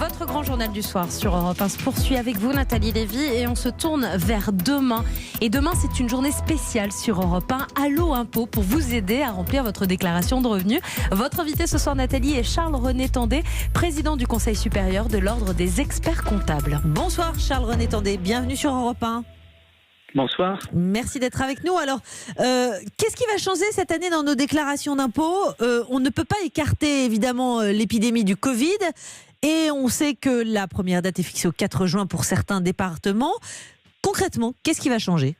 Votre grand journal du soir sur Europe 1 se poursuit avec vous, Nathalie Lévy, et on se tourne vers demain. Et demain, c'est une journée spéciale sur Europe 1, Allo Impôt, pour vous aider à remplir votre déclaration de revenus. Votre invité ce soir, Nathalie, est Charles-René Tandé, président du Conseil supérieur de l'Ordre des experts comptables. Bonsoir Charles-René Tandé, bienvenue sur Europe 1. Bonsoir. Merci d'être avec nous. Alors, qu'est-ce qui va changer cette année dans nos déclarations d'impôts ? On ne peut pas écarter évidemment l'épidémie du Covid et on sait que la première date est fixée au 4 juin pour certains départements. Concrètement, qu'est-ce qui va changer ?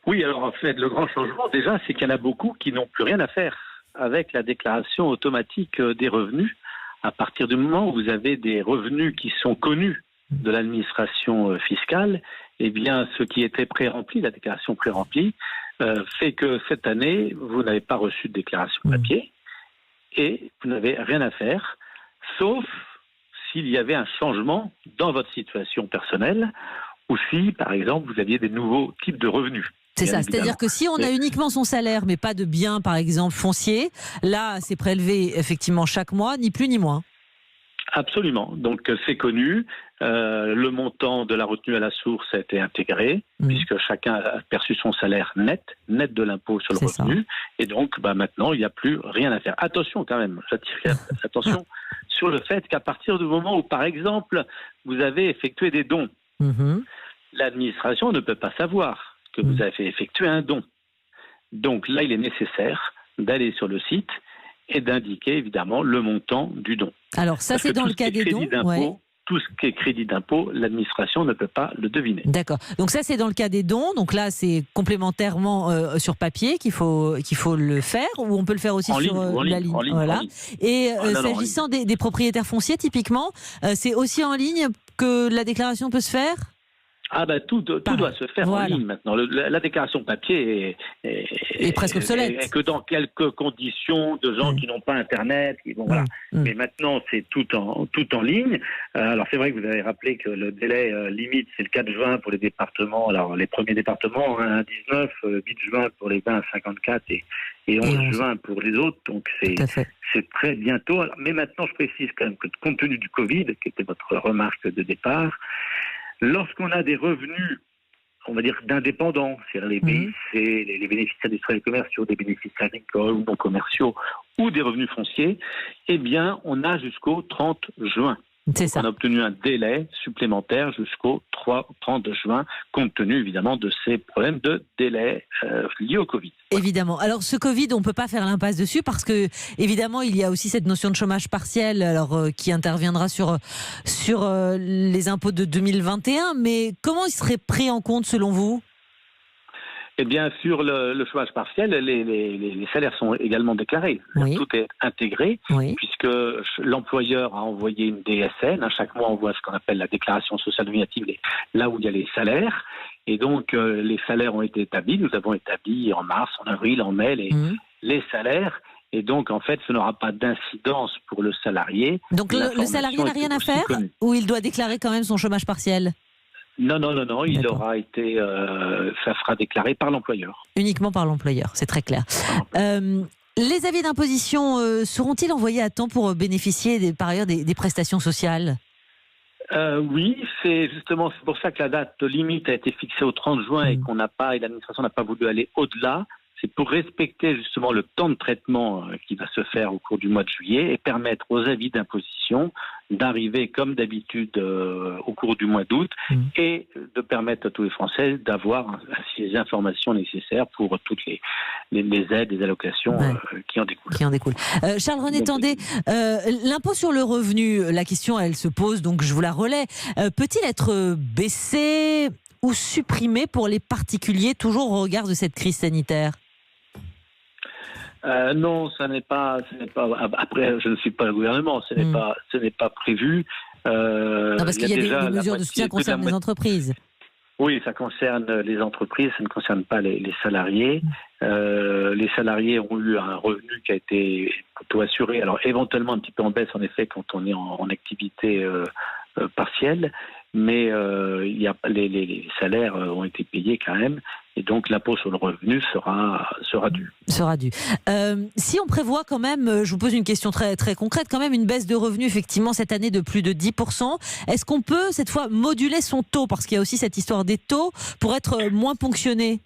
Oui, alors en fait, le grand changement déjà, c'est qu'il y en a beaucoup qui n'ont plus rien à faire avec la déclaration automatique des revenus. À partir du moment où vous avez des revenus qui sont connus de l'administration fiscale, eh bien, ce qui était pré-rempli, la déclaration pré-remplie, fait que cette année, vous n'avez pas reçu de déclaration papier et vous n'avez rien à faire, sauf s'il y avait un changement dans votre situation personnelle ou si, par exemple, vous aviez des nouveaux types de revenus. C'est ça, c'est-à-dire que si on a uniquement son salaire, mais pas de biens, par exemple, fonciers, là, c'est prélevé effectivement chaque mois, ni plus ni moins. Absolument. Donc c'est connu. Le montant de la retenue à la source a été intégré, puisque chacun a perçu son salaire net de l'impôt sur le revenu. Ça. Et donc maintenant, il n'y a plus rien à faire. Attention quand même, j'attire attention sur le fait qu'à partir du moment où, par exemple, vous avez effectué des dons, l'administration ne peut pas savoir que vous avez effectué un don. Donc là, il est nécessaire d'aller sur le site et d'indiquer évidemment le montant du don. Alors ça, c'est dans le cas des dons. Tout ce qui est crédit d'impôt, l'administration ne peut pas le deviner. D'accord. Donc ça, c'est dans le cas des dons. Donc là, c'est complémentairement sur papier qu'il faut le faire, ou on peut le faire aussi sur la ligne. Voilà. Et s'agissant des propriétaires fonciers, typiquement, c'est aussi en ligne que la déclaration peut se faire ? Tout doit se faire en ligne maintenant. La déclaration papier est presque obsolète. Et que dans quelques conditions de gens qui n'ont pas Internet. Voilà. Mais maintenant, c'est tout en ligne. Alors, c'est vrai que vous avez rappelé que le délai limite, c'est le 4 juin pour les départements. Alors, les premiers départements, 1 à 19, 8 juin pour les 20 à 54 et 11 juin pour les autres. Donc, c'est très bientôt. Alors, mais maintenant, je précise quand même que compte tenu du Covid, qui était votre remarque de départ, lorsqu'on a des revenus, on va dire, d'indépendants, c'est-à-dire les BIC, les bénéfices industriels et commerciaux, des bénéfices agricoles ou non commerciaux, ou des revenus fonciers, eh bien, on a jusqu'au 30 juin. C'est ça. On a obtenu un délai supplémentaire jusqu'au 30 juin, compte tenu évidemment de ces problèmes de délai liés au Covid. Évidemment. Alors ce Covid, on ne peut pas faire l'impasse dessus parce que évidemment il y a aussi cette notion de chômage partiel, qui interviendra sur les impôts de 2021. Mais comment il serait pris en compte selon vous ? Eh bien, sur le chômage partiel, les salaires sont également déclarés. Tout est intégré, puisque l'employeur a envoyé une DSN. Chaque mois, on voit ce qu'on appelle la déclaration sociale nominative, là où il y a les salaires. Et donc, les salaires ont été établis. Nous avons établi en mars, en avril, en mai les salaires. Et donc, en fait, ce n'aura pas d'incidence pour le salarié. Donc, le salarié n'a rien à faire ou il doit déclarer quand même son chômage partiel ? Non, il aura été, ça sera déclaré par l'employeur. Uniquement par l'employeur, c'est très clair. Les avis d'imposition seront-ils envoyés à temps pour bénéficier par ailleurs des prestations sociales ? Oui, c'est pour ça que la date limite a été fixée au 30 juin et l'administration n'a pas voulu aller au-delà. C'est pour respecter justement le temps de traitement qui va se faire au cours du mois de juillet et permettre aux avis d'imposition d'arriver comme d'habitude au cours du mois d'août et de permettre à tous les Français d'avoir les informations nécessaires pour toutes les aides, les allocations qui en découlent. Charles-René Tandé, l'impôt sur le revenu, la question elle se pose, donc je vous la relais. Peut-il être baissé ou supprimé pour les particuliers, toujours au regard de cette crise sanitaire ? Non, ce n'est pas. Après, je ne suis pas le gouvernement. Ce n'est pas prévu. Non, parce qu'il y a des mesures de soutien concernant les entreprises. Oui, ça concerne les entreprises, ça ne concerne pas les salariés. Les salariés ont eu un revenu qui a été plutôt assuré. Alors éventuellement un petit peu en baisse en effet quand on est en activité partielle, mais les salaires ont été payés quand même. et donc l'impôt sur le revenu sera dû. Si on prévoit quand même, je vous pose une question très, très concrète, quand même une baisse de revenus effectivement cette année de plus de 10%, est-ce qu'on peut cette fois moduler son taux, parce qu'il y a aussi cette histoire des taux, pour être moins ponctionné ?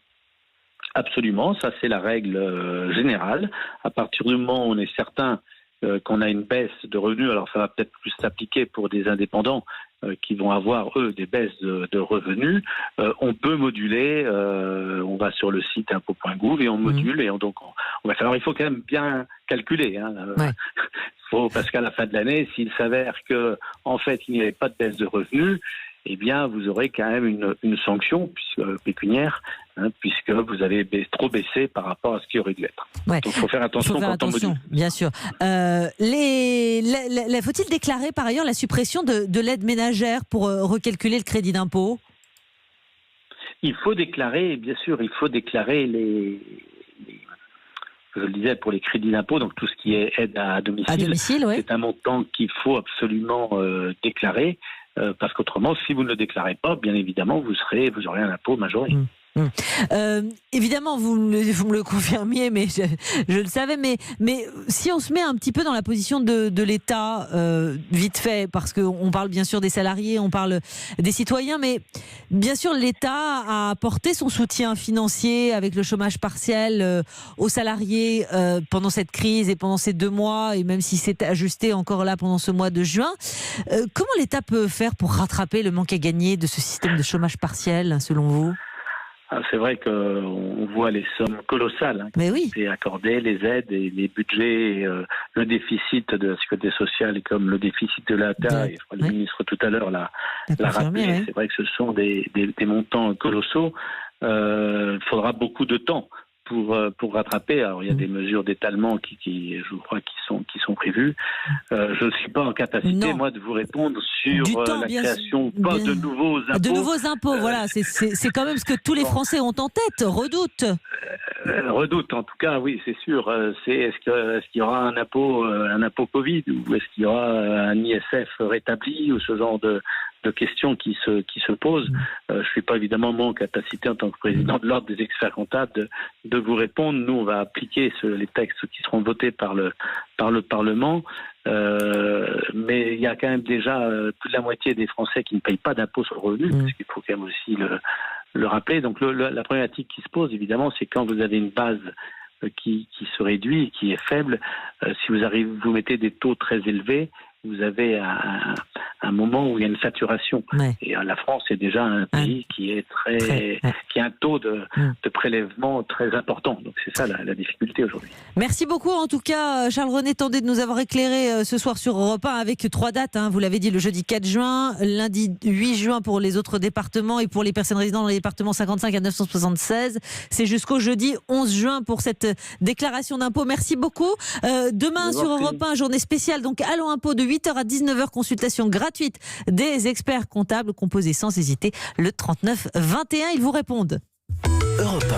Absolument, ça c'est la règle générale. À partir du moment où on est certain qu'on a une baisse de revenus, alors ça va peut-être plus s'appliquer pour des indépendants qui vont avoir, eux, des baisses de revenus, on peut moduler, on va sur le site impôts.gouv et on module, et donc on va faire. Alors il faut quand même bien calculer, parce qu'à la fin de l'année, s'il s'avère que en fait il n'y avait pas de baisse de revenus, eh bien, vous aurez quand même une sanction pécuniaire, puisque vous avez trop baissé par rapport à ce qui aurait dû être. Ouais. Donc, il faut faire attention quand on module. Bien sûr. Faut-il déclarer par ailleurs la suppression de l'aide ménagère pour recalculer le crédit d'impôt ? Il faut déclarer, bien sûr, je le disais, pour les crédits d'impôt, donc tout ce qui est aide à domicile, ouais. C'est un montant qu'il faut absolument déclarer. Parce qu'autrement, si vous ne le déclarez pas, bien évidemment, vous aurez un impôt majoré. Évidemment, vous me le confirmiez, mais je le savais. Mais si on se met un petit peu dans la position de l'État, vite fait, parce qu'on parle bien sûr des salariés, on parle des citoyens, mais bien sûr l'État a apporté son soutien financier avec le chômage partiel aux salariés pendant cette crise et pendant ces 2 mois, et même si c'est ajusté encore là pendant ce mois de juin. Comment l'État peut faire pour rattraper le manque à gagner de ce système de chômage partiel, selon vous ? C'est vrai qu'on voit les sommes colossales qui ont été accordées, les aides et les budgets, le déficit de la sécurité sociale comme le déficit de l'État, et le ministre tout à l'heure l'a rappelé. Oui. C'est vrai que ce sont des montants colossaux. Il faudra beaucoup de temps pour rattraper. Alors il y a des mesures d'étalement qui je crois qui sont prévues. Je ne suis pas en capacité moi de vous répondre sur la création de nouveaux impôts. De nouveaux impôts, voilà, c'est quand même ce que tous les Français ont en tête, redoutent. Redoutent, en tout cas, oui, c'est sûr. Est-ce qu'il y aura un impôt Covid, ou est-ce qu'il y aura un ISF rétabli, ou ce genre de questions qui se posent. Je ne suis pas évidemment en capacité en tant que président de l'ordre des experts comptables de vous répondre. Nous, on va appliquer les textes qui seront votés par le Parlement, mais il y a quand même déjà plus de la moitié des Français qui ne payent pas d'impôt sur le revenu, parce qu'il faut quand même aussi le rappeler. Donc la problématique qui se pose, évidemment, c'est quand vous avez une base qui se réduit, qui est faible, si vous mettez des taux très élevés, vous avez un moment où il y a une saturation. Ouais. Et la France est déjà un pays qui est qui a un taux de prélèvement très important. Donc c'est ça la difficulté aujourd'hui. Merci beaucoup en tout cas Charles-René Tandé de nous avoir éclairé ce soir sur Europe 1 avec 3 dates. Vous l'avez dit, le jeudi 4 juin, lundi 8 juin pour les autres départements et pour les personnes résidant dans les départements 55 à 976. C'est jusqu'au jeudi 11 juin pour cette déclaration d'impôt. Merci beaucoup. Demain sur Europe 1, journée spéciale, donc Allô Impôt de 8h à 19h, consultation gratuite des experts comptables. Composez sans hésiter le 39 21. Ils vous répondent. Europe 1.